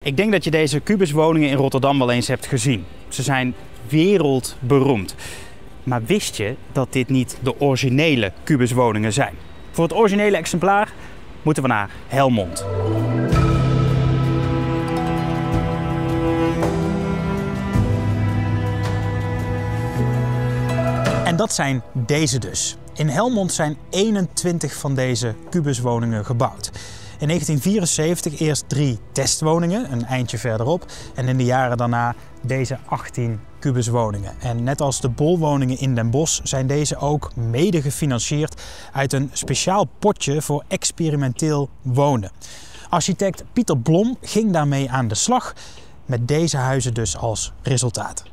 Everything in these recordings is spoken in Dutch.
Ik denk dat je deze kubuswoningen in Rotterdam wel eens hebt gezien. Ze zijn wereldberoemd. Maar wist je dat dit niet de originele kubuswoningen zijn? Voor het originele exemplaar moeten we naar Helmond. En dat zijn deze dus. In Helmond zijn 21 van deze kubuswoningen gebouwd. In 1974 eerst 3 testwoningen, een eindje verderop. En in de jaren daarna deze 18 kubuswoningen. En net als de bolwoningen in Den Bosch zijn deze ook mede gefinancierd uit een speciaal potje voor experimenteel wonen. Architect Pieter Blom ging daarmee aan de slag, met deze huizen dus als resultaat.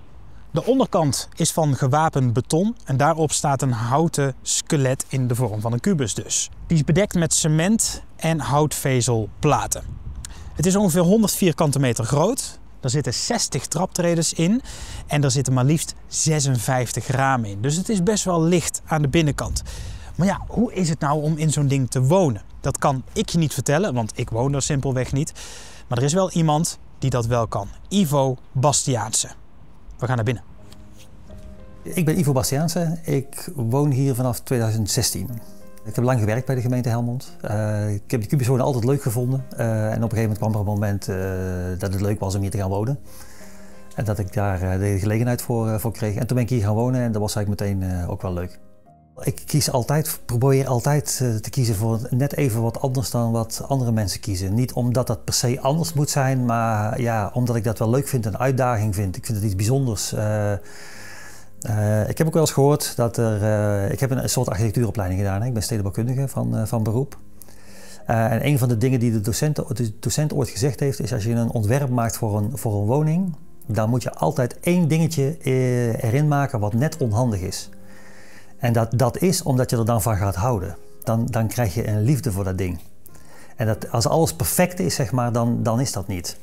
De onderkant is van gewapend beton en daarop staat een houten skelet in de vorm van een kubus dus. Die is bedekt met cement en houtvezelplaten. Het is ongeveer 100 vierkante meter groot. Er zitten 60 traptredes in en er zitten maar liefst 56 ramen in. Dus het is best wel licht aan de binnenkant. Maar ja, hoe is het nou om in zo'n ding te wonen? Dat kan ik je niet vertellen, want ik woon er simpelweg niet. Maar er is wel iemand die dat wel kan. Ivo Bastiaanse. We gaan naar binnen. Ik ben Ivo Bastiaanse. Ik woon hier vanaf 2016. Ik heb lang gewerkt bij de gemeente Helmond. Ik heb de kubuswonen altijd leuk gevonden. En op een gegeven moment kwam er een moment dat het leuk was om hier te gaan wonen. En dat ik daar de gelegenheid voor kreeg. En toen ben ik hier gaan wonen en dat was eigenlijk meteen ook wel leuk. Ik probeer altijd te kiezen voor net even wat anders dan wat andere mensen kiezen. Niet omdat dat per se anders moet zijn, maar ja, omdat ik dat wel leuk vind, een uitdaging vind. Ik vind het iets bijzonders. Ik heb ook wel eens gehoord dat ik heb een soort architectuuropleiding gedaan. Ik ben stedenbouwkundige van beroep. En een van de dingen die de docent ooit gezegd heeft, is als je een ontwerp maakt voor een woning, dan moet je altijd één dingetje erin maken wat net onhandig is. En dat is omdat je er dan van gaat houden. Dan krijg je een liefde voor dat ding. En als alles perfect is, zeg maar, dan is dat niet.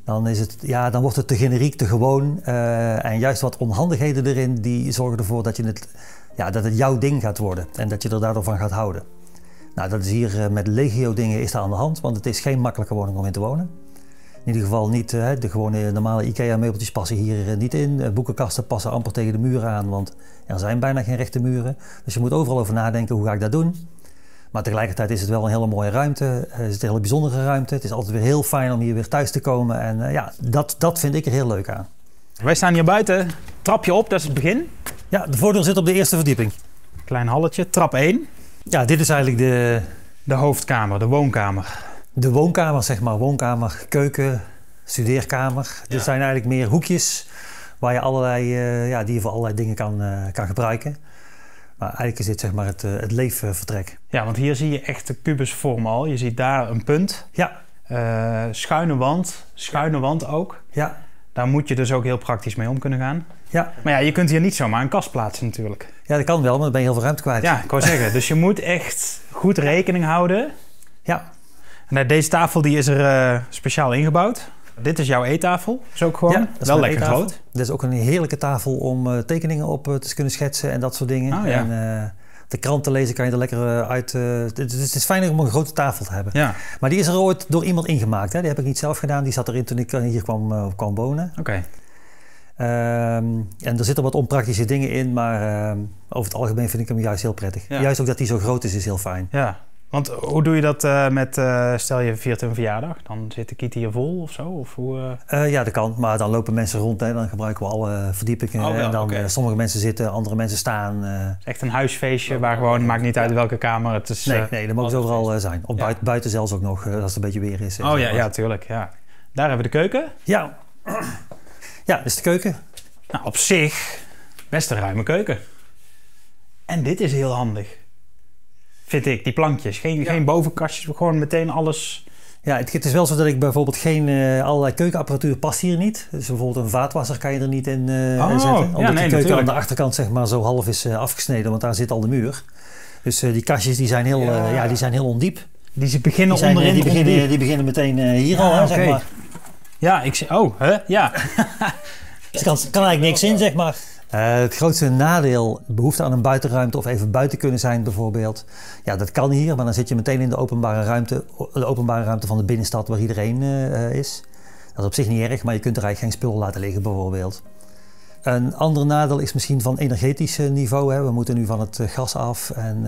Dan wordt het te generiek, te gewoon. En juist wat onhandigheden erin, die zorgen ervoor dat het jouw ding gaat worden. En dat je er daardoor van gaat houden. Nou, dat is hier met legio dingen is daar aan de hand. Want het is geen makkelijke woning om in te wonen. In ieder geval niet, de gewone normale IKEA-meubeltjes passen hier niet in. Boekenkasten passen amper tegen de muren aan, want er zijn bijna geen rechte muren. Dus je moet overal over nadenken, hoe ga ik dat doen? Maar tegelijkertijd is het wel een hele mooie ruimte. Het is een hele bijzondere ruimte. Het is altijd weer heel fijn om hier weer thuis te komen. En dat vind ik er heel leuk aan. Wij staan hier buiten. Trapje op, dat is het begin. Ja, de voordeur zit op de eerste verdieping. Klein halletje, trap 1. Ja, dit is eigenlijk de hoofdkamer, de woonkamer. De woonkamer, zeg maar. Woonkamer, keuken, studeerkamer. Ja. Dit zijn eigenlijk meer hoekjes waar je die je voor allerlei dingen kan gebruiken. Maar eigenlijk is dit, zeg maar, het leefvertrek. Ja, want hier zie je echt de kubusvorm al. Je ziet daar een punt. Ja. Schuine wand ook. Ja. Daar moet je dus ook heel praktisch mee om kunnen gaan. Ja. Maar ja, je kunt hier niet zomaar een kast plaatsen natuurlijk. Ja, dat kan wel, maar dan ben je heel veel ruimte kwijt. Ja, ik wou zeggen. Dus je moet echt goed rekening houden. Ja. En deze tafel die is er speciaal ingebouwd. Dit is jouw eettafel. Is ook gewoon wel lekker groot. Dit is ook een heerlijke tafel om tekeningen op te kunnen schetsen en dat soort dingen. Oh, ja. En de krant te lezen kan je er lekker uit. Het is fijner om een grote tafel te hebben. Ja. Maar die is er ooit door iemand ingemaakt. Hè? Die heb ik niet zelf gedaan. Die zat erin toen ik hier kwam wonen. Oké. En er zitten wat onpraktische dingen in, maar over het algemeen vind ik hem juist heel prettig. Ja. Juist ook dat hij zo groot is heel fijn. Ja. Want hoe doe je dat stel je viert een verjaardag, dan zit de kiet hier vol of zo? Of hoe, Ja, dat kan, maar dan lopen mensen rond, hè. Dan gebruiken we alle verdiepingen. En dan sommige mensen zitten, andere mensen staan. Het is echt een huisfeestje waar gewoon, maakt niet uit welke kamer het is. Nee, dat mogen ze overal zijn. Op buiten zelfs ook nog, als het een beetje weer is. Ja, tuurlijk. Ja. Daar hebben we de keuken. Ja, dit is de keuken. Nou, op zich best een ruime keuken. En dit is heel handig. Vind ik, die plankjes. Geen bovenkastjes, gewoon meteen alles. Ja, het is wel zo dat ik bijvoorbeeld allerlei keukenapparatuur past hier niet. Dus bijvoorbeeld een vaatwasser kan je er niet in zetten. Omdat de keuken aan de achterkant, zeg maar, zo half is afgesneden, want daar zit al de muur. Dus die kastjes die zijn heel ondiep. Die beginnen onderin. Die beginnen meteen hier al, zeg maar. Ja, ja. Dus er kan eigenlijk niks in, zeg maar. Het grootste nadeel, behoefte aan een buitenruimte of even buiten kunnen zijn bijvoorbeeld. Ja, dat kan hier, maar dan zit je meteen in de openbare ruimte van de binnenstad waar iedereen is. Dat is op zich niet erg, maar je kunt er eigenlijk geen spullen laten liggen bijvoorbeeld. Een ander nadeel is misschien van energetisch niveau. Hè. We moeten nu van het gas af en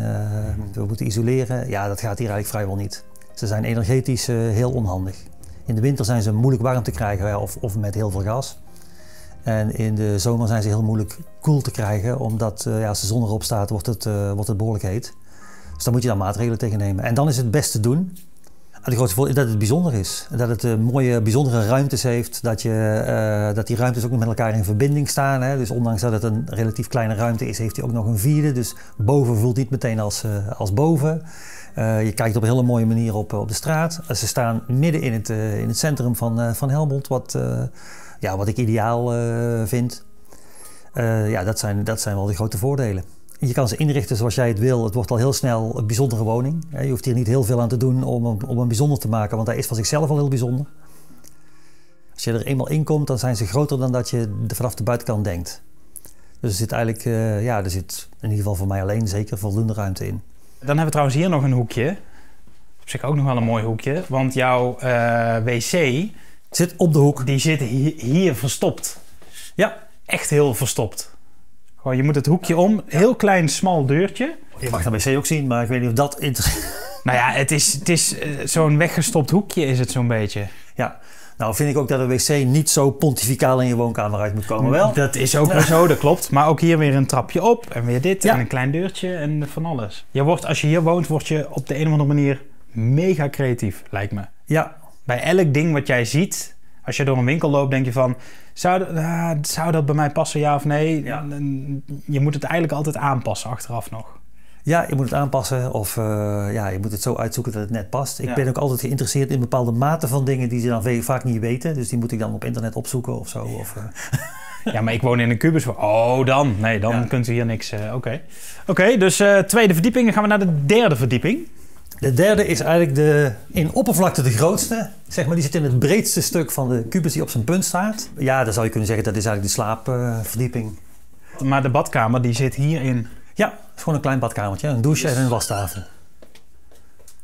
we moeten isoleren. Ja, dat gaat hier eigenlijk vrijwel niet. Ze zijn energetisch heel onhandig. In de winter zijn ze moeilijk warm te krijgen of met heel veel gas. En in de zomer zijn ze heel moeilijk koel te krijgen, omdat als de zon erop staat wordt het behoorlijk heet. Dus daar moet je dan maatregelen tegen nemen. En dan is het best te doen. En de grootste voordeel is dat het bijzonder is. Dat het mooie, bijzondere ruimtes heeft. Dat die ruimtes ook nog met elkaar in verbinding staan. Hè. Dus ondanks dat het een relatief kleine ruimte is, heeft hij ook nog een vierde. Dus boven voelt niet meteen als boven. Je kijkt op een hele mooie manier op de straat. Ze staan midden in het centrum van Helmond, wat ik ideaal vind. Dat zijn wel de grote voordelen. Je kan ze inrichten zoals jij het wil. Het wordt al heel snel een bijzondere woning. Je hoeft hier niet heel veel aan te doen om hem bijzonder te maken, want hij is van zichzelf al heel bijzonder. Als je er eenmaal in komt, dan zijn ze groter dan dat je vanaf de buitenkant denkt. Dus er zit eigenlijk, er zit in ieder geval voor mij alleen zeker voldoende ruimte in. Dan hebben we trouwens hier nog een hoekje. Op zich ook nog wel een mooi hoekje, want jouw wc zit op de hoek. Die zit hier verstopt. Ja. Echt heel verstopt. Gewoon, je moet het hoekje om. Heel klein, smal deurtje. Je mag de wc ook zien, maar ik weet niet of dat interesseert. Nou ja, het is zo'n weggestopt hoekje is het zo'n beetje. Ja. Nou vind ik ook dat een wc niet zo pontificaal in je woonkamer uit moet komen, wel? Dat is ook wel zo, dat klopt. Maar ook hier weer een trapje op en weer dit en een klein deurtje en van alles. Als je hier woont, word je op de een of andere manier mega creatief, lijkt me. Ja. Bij elk ding wat jij ziet, als je door een winkel loopt, denk je van... Zou dat bij mij passen, ja of nee? Ja. Je moet het eigenlijk altijd aanpassen, achteraf nog. Ja, je moet het aanpassen of je moet het zo uitzoeken dat het net past. Ik ben ook altijd geïnteresseerd in bepaalde maten van dingen die ze dan vaak niet weten. Dus die moet ik dan op internet opzoeken of zo. Ja, maar ik woon in een kubus. Oh, dan. Nee, dan kunt u hier niks... Oké, dus tweede verdieping. Dan gaan we naar de derde verdieping. De derde is eigenlijk in oppervlakte de grootste. Zeg maar, die zit in het breedste stuk van de kubus die op zijn punt staat. Ja, dan zou je kunnen zeggen dat is eigenlijk de slaapverdieping. Maar de badkamer die zit hierin. Ja, het is gewoon een klein badkamertje. Een douche en een wastafel.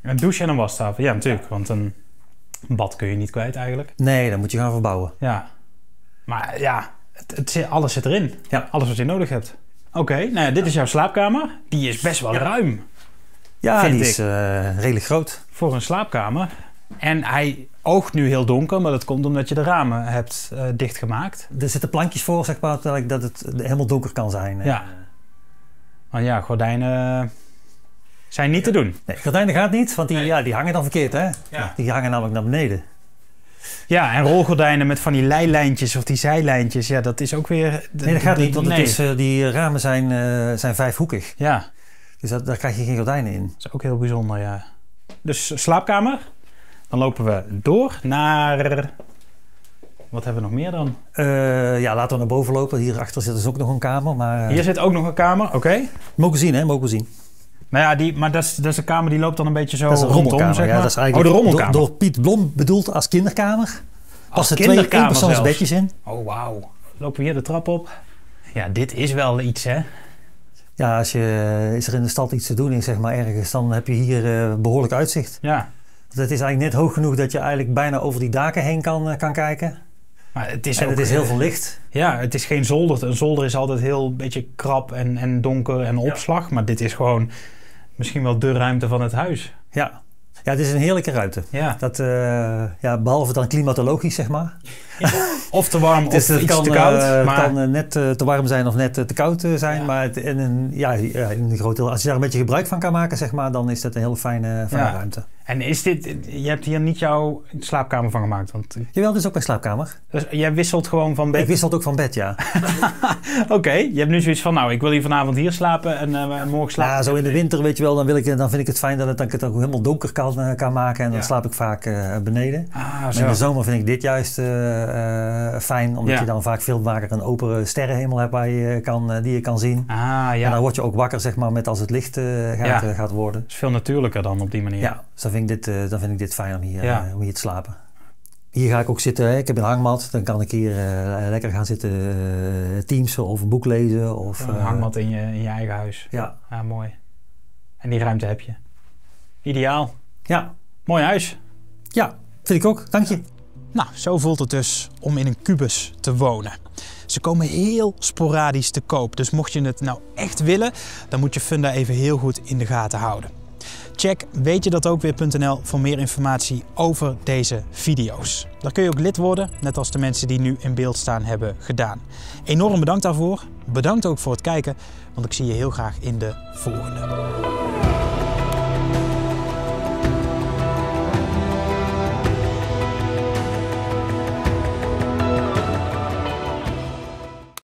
Een douche en een wastafel, ja natuurlijk. Want een bad kun je niet kwijt eigenlijk. Nee, dan moet je gaan verbouwen. Ja, maar ja, alles zit erin. Ja. Alles wat je nodig hebt. Oké, dit is jouw slaapkamer. Die is best wel ruim. Ja, die is redelijk groot. Voor een slaapkamer. En hij oogt nu heel donker, maar dat komt omdat je de ramen hebt dichtgemaakt. Er zitten plankjes voor, zeg maar, dat het helemaal donker kan zijn. Ja. Maar ja, gordijnen zijn niet te doen. Nee, gordijnen gaat niet, want die hangen dan verkeerd, hè? Ja. Die hangen namelijk naar beneden. Ja, en rolgordijnen met van die leilijntjes of die zijlijntjes, ja, dat is ook weer... Nee, dat gaat niet, want die ramen zijn vijfhoekig. Ja. Dus daar krijg je geen gordijnen in. Dat is ook heel bijzonder, ja. Dus slaapkamer. Dan lopen we door naar... Wat hebben we nog meer dan? Laten we naar boven lopen. Hierachter zit dus ook nog een kamer. Maar, hier zit ook nog een kamer, oké. Mogen zien, hè? Mogen zien. Nou ja, maar dat is een kamer die loopt dan een beetje zo dat is een rondom, zeg maar. Ja, dat is eigenlijk de rommelkamer. Door Piet Blom bedoeld als kinderkamer. Als er twee eenpersoonsbedjes in. Oh, wauw. Lopen we hier de trap op. Ja, dit is wel iets, hè? Ja, is er in de stad iets te doen is, zeg maar, ergens, dan heb je hier behoorlijk uitzicht. Ja. Het is eigenlijk net hoog genoeg dat je eigenlijk bijna over die daken heen kan kijken. Maar het is het is heel veel licht. Ja, het is geen zolder. Een zolder is altijd heel een beetje krap en donker en opslag. Ja. Maar dit is gewoon misschien wel de ruimte van het huis. Ja. Ja, het is een heerlijke ruimte. Ja. Dat, behalve dan klimatologisch, zeg maar. Ja. Of te warm of iets te koud. Het kan net te warm zijn of net te koud zijn. Ja. Maar in een groot deel, als je daar een beetje gebruik van kan maken, zeg maar, dan is dat een heel fijne ruimte. En je hebt hier niet jouw slaapkamer van gemaakt? Want... Jawel, dit is ook mijn slaapkamer. Dus jij wisselt gewoon van bed? Ik wisselt ook van bed, ja. Oké, je hebt nu zoiets van, ik wil hier vanavond hier slapen en morgen slapen. Ja, zo in de winter, weet je wel, dan vind ik het fijn dat ik het ook helemaal donker kan maken. En dan slaap ik vaak beneden. Maar in de zomer vind ik dit juist fijn, omdat je dan vaak veel vaker een open sterrenhemel hebt die je kan zien. En dan word je ook wakker, zeg maar, met als het licht gaat worden. Dat is veel natuurlijker dan op die manier. Ja, dus dan vind ik dit fijn om hier te slapen. Hier ga ik ook zitten. Hè. Ik heb een hangmat. Dan kan ik hier lekker gaan zitten teamsen of een boek lezen. Of, een hangmat in je eigen huis. Ja. Ja, mooi. En die ruimte heb je. Ideaal. Ja. Mooi huis. Ja, vind ik ook. Dank je. Nou, zo voelt het dus om in een kubus te wonen. Ze komen heel sporadisch te koop, dus mocht je het nou echt willen, dan moet je Funda even heel goed in de gaten houden. Check weetjedatokweer.nl voor meer informatie over deze video's. Daar kun je ook lid worden, net als de mensen die nu in beeld staan hebben gedaan. Enorm bedankt daarvoor. Bedankt ook voor het kijken, want ik zie je heel graag in de volgende.